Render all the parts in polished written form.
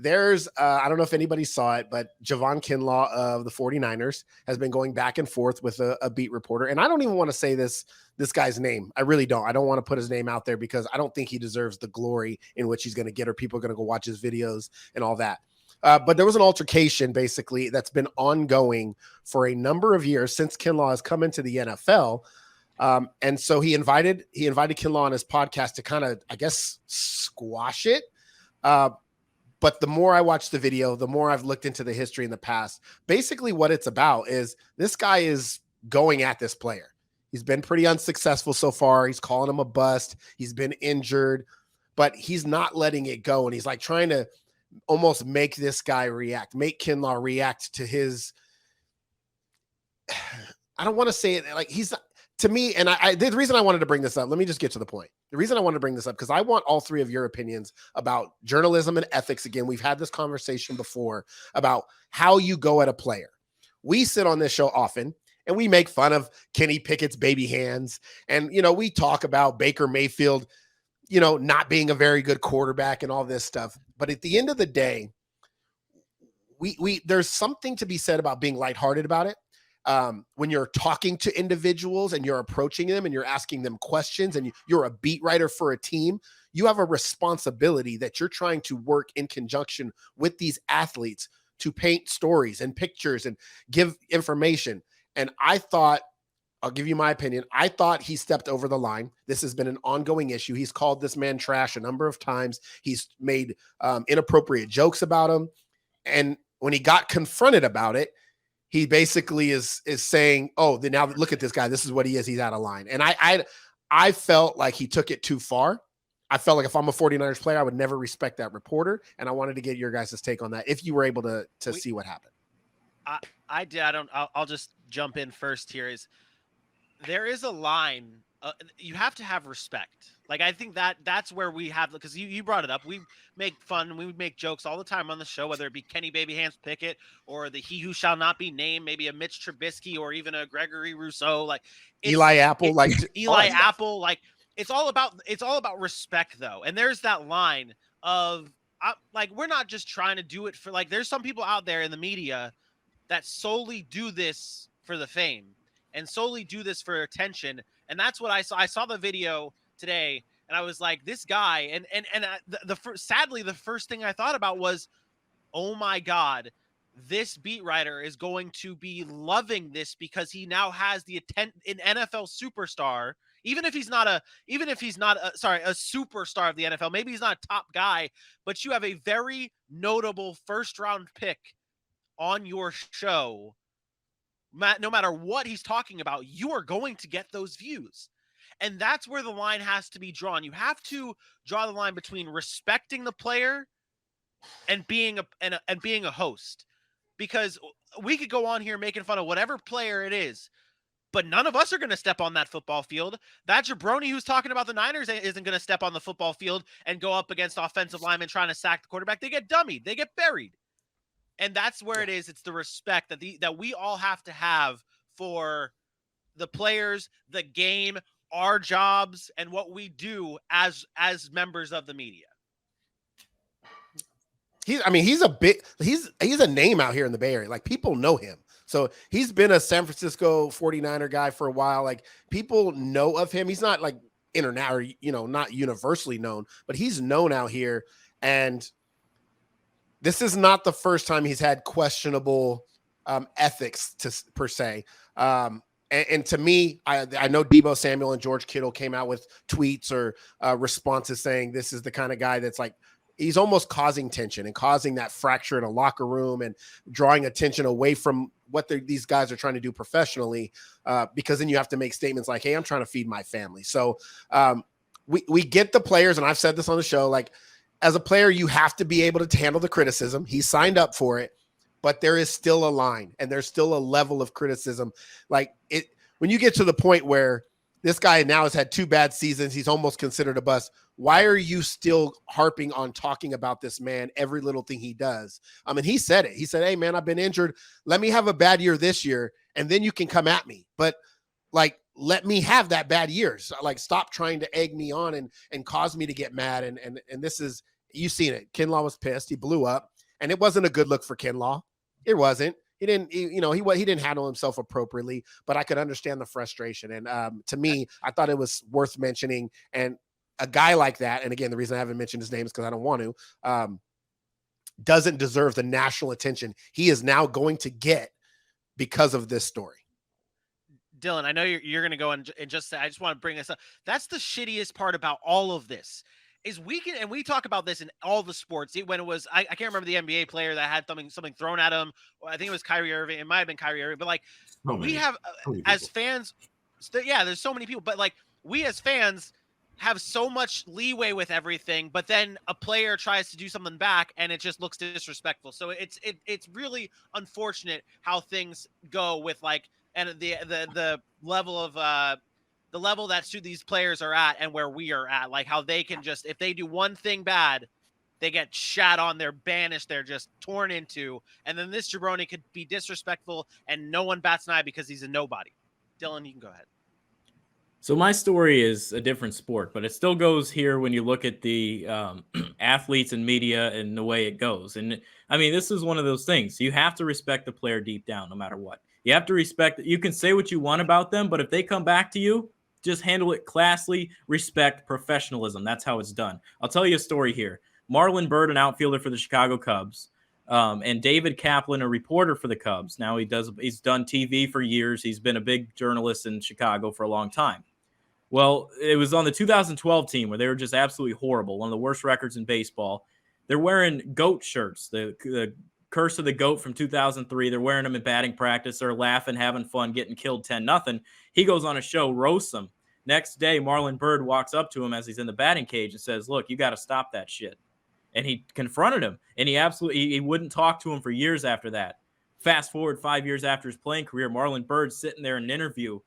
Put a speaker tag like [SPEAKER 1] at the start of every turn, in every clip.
[SPEAKER 1] there's, I don't know if anybody saw it, but Javon Kinlaw of the 49ers has been going back and forth with a beat reporter. And I don't even want to say this guy's name. I really don't. I don't want to put his name out there because I don't think he deserves the glory in which he's going to get, or people are going to go watch his videos and all that. But there was an altercation basically that's been ongoing for a number of years since Kinlaw has come into the NFL. And so he invited Kinlaw on his podcast to kind of, I guess, squash it. But the more I watch the video, the more I've looked into the history in the past. Basically what it's about is this guy is going at this player. He's been pretty unsuccessful so far. He's calling him a bust. He's been injured, but he's not letting it go. And he's like trying to almost make this guy react, make Kinlaw react to his, I don't want to say it like he's to me. And the reason I wanted to bring this up, let me just get to the point. The reason I wanted to bring this up, because I want all three of your opinions about journalism and ethics. Again, we've had this conversation before about how you go at a player. We sit on this show often and we make fun of Kenny Pickett's baby hands. And, we talk about Baker Mayfield, not being a very good quarterback and all this stuff. But at the end of the day, there's something to be said about being lighthearted about it. When you're talking to individuals and you're approaching them and you're asking them questions and you're a beat writer for a team, you have a responsibility that you're trying to work in conjunction with these athletes to paint stories and pictures and give information. And I thought, I'll give you my opinion, I thought he stepped over the line. This has been an ongoing issue. He's called this man trash a number of times. He's made inappropriate jokes about him. And when he got confronted about it, he basically is saying, oh, then now look at this guy. This is what he is. He's out of line. And I felt like he took it too far. I felt like if I'm a 49ers player, I would never respect that reporter. And I wanted to get your guys' take on that, if you were able to see what happened.
[SPEAKER 2] I did. I'll just jump in first here. There is a line. You have to have respect. Like, I think that's where we have, because you brought it up. We make fun, we make jokes all the time on the show, whether it be Kenny Baby Hands Pickett or the he who shall not be named, maybe a Mitch Trubisky or even a Gregory Rousseau, like
[SPEAKER 1] Eli Apple,
[SPEAKER 2] it's all about respect though. And there's that line of we're not just trying to do it for, like, there's some people out there in the media that solely do this for the fame and solely do this for attention. And that's what I saw. I saw the video today and I was like, this guy, sadly, the first thing I thought about was, oh my God, this beat writer is going to be loving this because he now has an NFL superstar. Even if he's not a superstar of the NFL, maybe he's not a top guy, but you have a very notable first round pick on your show. No matter what he's talking about, you are going to get those views. And that's where the line has to be drawn. You have to draw the line between respecting the player and being a host. Because we could go on here making fun of whatever player it is, but none of us are going to step on that football field. That jabroni who's talking about the Niners isn't going to step on the football field and go up against offensive linemen trying to sack the quarterback. They get dummied. They get buried. And that's where it is. It's the respect that we all have to have for the players, the game, our jobs, and what we do as members of the media.
[SPEAKER 1] He's a name out here in the Bay Area. Like, people know him. So he's been a San Francisco 49er guy for a while. Like, people know of him. He's not like international, not universally known, but he's known out here. And this is not the first time he's had questionable ethics per se. And to me, I know Deebo Samuel and George Kittle came out with tweets or responses saying this is the kind of guy that's like, he's almost causing tension and causing that fracture in a locker room and drawing attention away from what these guys are trying to do professionally, because then you have to make statements like, hey, I'm trying to feed my family. So we get the players, and I've said this on the show, like, as a player, you have to be able to handle the criticism. He signed up for it, but there is still a line and there's still a level of criticism. Like, when you get to the point where this guy now has had 2 bad seasons, he's almost considered a bust. Why are you still harping on talking about this man, every little thing he does? I mean, he said it. He said, hey, man, I've been injured. Let me have a bad year this year, and then you can come at me. But, like, let me have that bad year. So, like, stop trying to egg me on and cause me to get mad. And this is You seen it. Kinlaw was pissed. He blew up, and it wasn't a good look for Kinlaw. It wasn't. He didn't, he didn't handle himself appropriately. But I could understand the frustration, and to me, I thought it was worth mentioning. And a guy like that, and again, the reason I haven't mentioned his name is because I don't want to, doesn't deserve the national attention he is now going to get because of this story.
[SPEAKER 2] Dylan, I know you're going to go and just say, I just want to bring this up. That's the shittiest part about all of this is we talk about this in all the sports. When it was, I can't remember the NBA player that had something thrown at him. I think it was Kyrie Irving. It might've been Kyrie Irving, but like we have as fans, there's so many people, but like we as fans have so much leeway with everything, but then a player tries to do something back and it just looks disrespectful. So it's really unfortunate how things go with like, and the level of the level that these players are at and where we are at, like how they can just, if they do one thing bad, they get shat on, they're banished, they're just torn into. And then this jabroni could be disrespectful and no one bats an eye because he's a nobody. Dylan, you can go ahead.
[SPEAKER 3] So my story is a different sport, but it still goes here when you look at the athletes and media and the way it goes. And I mean, this is one of those things. You have to respect the player deep down, no matter what. You have to respect that. You can say what you want about them, but if they come back to you, just handle it classily, respect, professionalism. That's how it's done. I'll tell you a story here. Marlon Byrd, an outfielder for the Chicago Cubs, and David Kaplan, a reporter for the Cubs. Now he's done TV for years. He's been a big journalist in Chicago for a long time. Well, it was on the 2012 team where they were just absolutely horrible, one of the worst records in baseball. They're wearing goat shirts, the Curse of the Goat from 2003. They're wearing them in batting practice. They're laughing, having fun, getting killed 10-0. He goes on a show, roasts them. Next day, Marlon Byrd walks up to him as he's in the batting cage and says, look, you got to stop that shit. And he confronted him, and he wouldn't talk to him for years after that. Fast forward 5 years after his playing career, Marlon Byrd's sitting there in an interview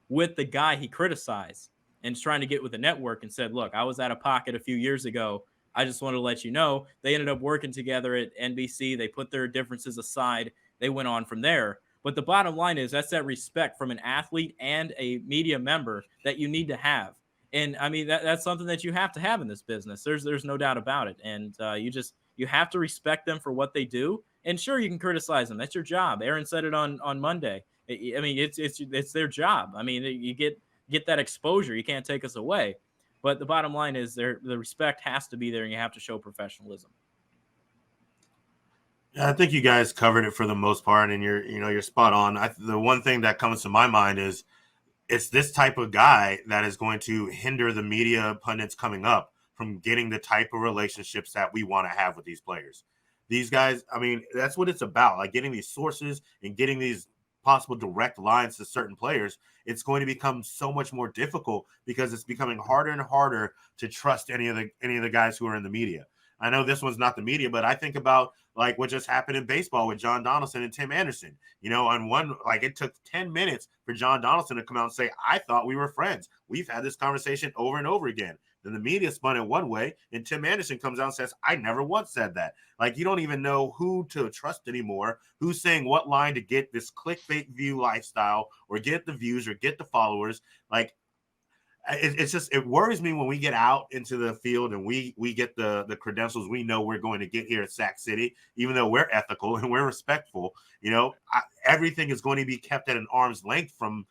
[SPEAKER 3] with the guy he criticized and trying to get with the network and said, look, I was out of pocket a few years ago. I just wanted to let you know. They ended up working together at NBC. They put their differences aside. They went on from there. But the bottom line is that's that respect from an athlete and a media member that you need to have. And I mean, that's something that you have to have in this business. There's no doubt about it. And you have to respect them for what they do. And sure, you can criticize them. That's your job. Aaron said it on Monday. I mean, it's their job. I mean, you get that exposure. You can't take us away. But the bottom line is the respect has to be there, and you have to show professionalism.
[SPEAKER 4] Yeah, I think you guys covered it for the most part, and you're spot on. The one thing that comes to my mind is it's this type of guy that is going to hinder the media pundits coming up from getting the type of relationships that we want to have with these players. These guys, I mean, that's what it's about, like getting these sources and getting these possible direct lines to certain players. It's going to become so much more difficult because it's becoming harder and harder to trust any of the guys who are in the media. I know this one's not the media, but I think about like what just happened in baseball with John Donaldson and Tim Anderson. On one, like it took 10 minutes for John Donaldson to come out and say, I thought we were friends. We've had this conversation over and over again. Then the media spun it one way, and Tim Anderson comes out and says, I never once said that. Like, you don't even know who to trust anymore, who's saying what line to get this clickbait view lifestyle or get the views or get the followers. Like, it worries me when we get out into the field and we get the credentials we know we're going to get here at Sac City, even though we're ethical and we're respectful. Everything is going to be kept at an arm's length from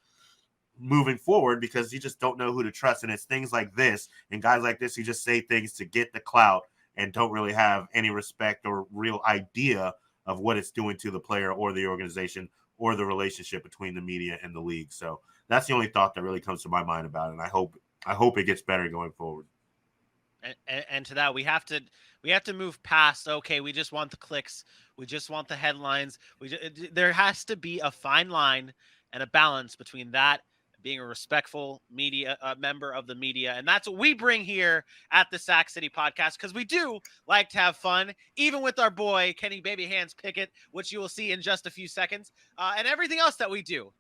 [SPEAKER 4] moving forward because you just don't know who to trust. And it's things like this and guys like this who just say things to get the clout and don't really have any respect or real idea of what it's doing to the player or the organization or the relationship between the media and the league. So that's the only thought that really comes to my mind about it. And I hope it gets better going forward.
[SPEAKER 2] And to that, we have to move past, okay, we just want the clicks. We just want the headlines. There has to be a fine line and a balance between that being a respectful media member of the media. And that's what we bring here at the Sac City podcast, because we do like to have fun, even with our boy, Kenny Baby Hands Pickett, which you will see in just a few seconds, and everything else that we do.